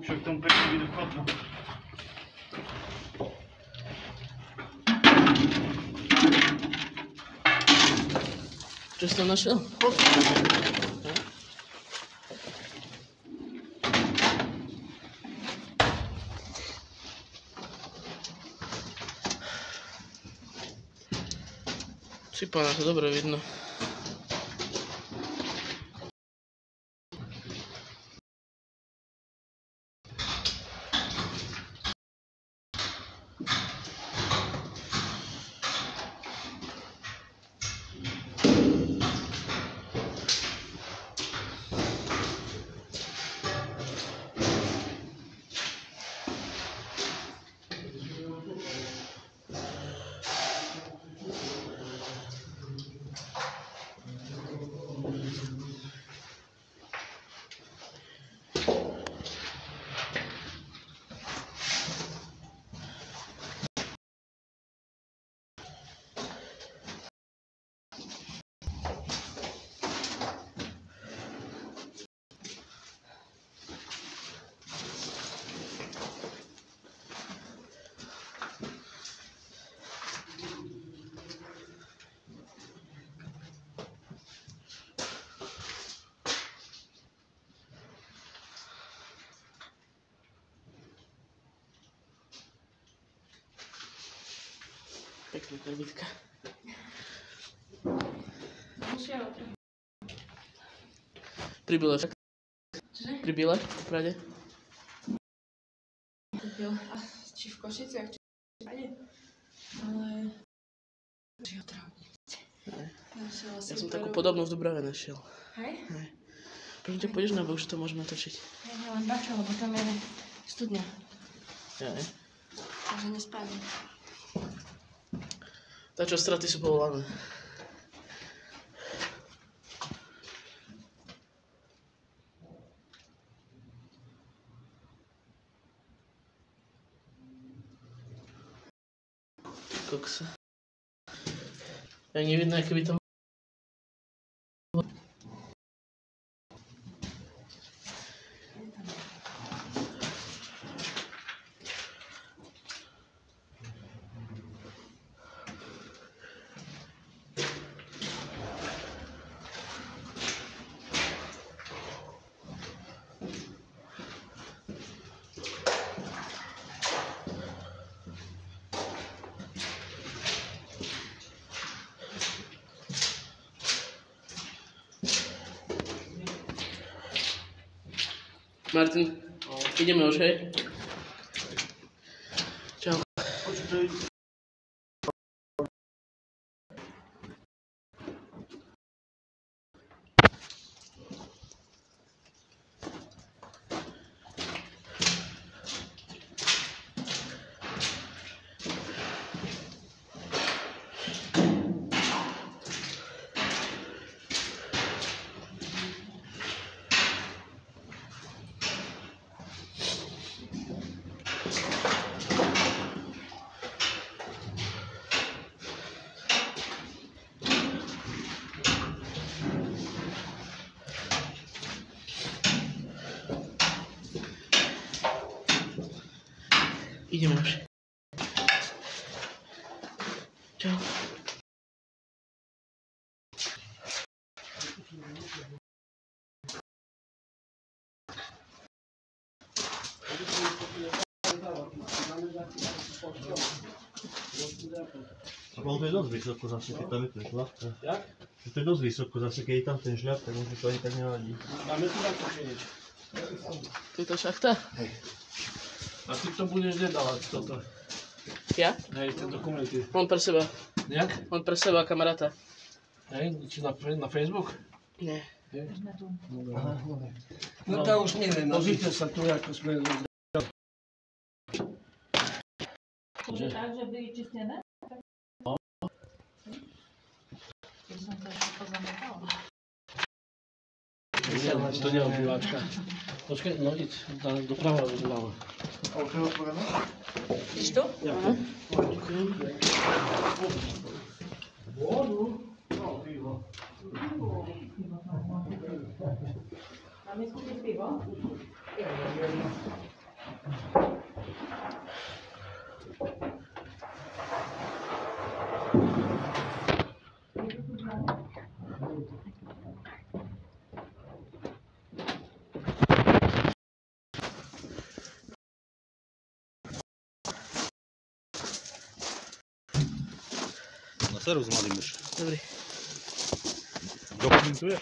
Však tam pekne vidú chodbu. Čo si tam našiel? Sypána to dobre vidno. Pekná krbitka. Pribyle však. Čože? Pribyle v Prade. Či v Košiciach, či v Prade. Ale... Či ho trávnice. Ja som takú podobnú v Dubrave našiel. Hej? Hej. Prosím ťa, pôjdeš na bok, že to môžeme natočiť. Ja len bačo, lebo tam je studňa. Hej. Takže nespadne. Tá čo straty sú povolané. Koksa. Ja nevidno, aké by tam... Martin, ideme už, hej? Čau. Ideme už. Čau. A on to je dosť vysoko zase, keď tam je ten šľap. Jak? To je dosť vysoko zase, keď je tam ten šľap, tak možno to ani tak nevadí. Máme tu natočeniť. Tu je tá šachta? Hej. A ty to budeš nedávať toto. Ja? Hej, tie dokumenty. On pre seba. Jak? On pre seba, kamaráta. Hej, či na Facebook? Nie. Hej. Aha, dobre. No to už neviem. Pozrite sa tu, ako sme... Že tak, že byli čistené? No. Ja som to ešte pozametala. To nie je obývačka. Počkaj, no idź doprava, doľava. A už je otvorené? Vidíš tu? Aha. Ďakujem. Vodu? No, pivo. Máme skúpiť pivo? Na serio z myszy. Dobry. Dokumentujesz?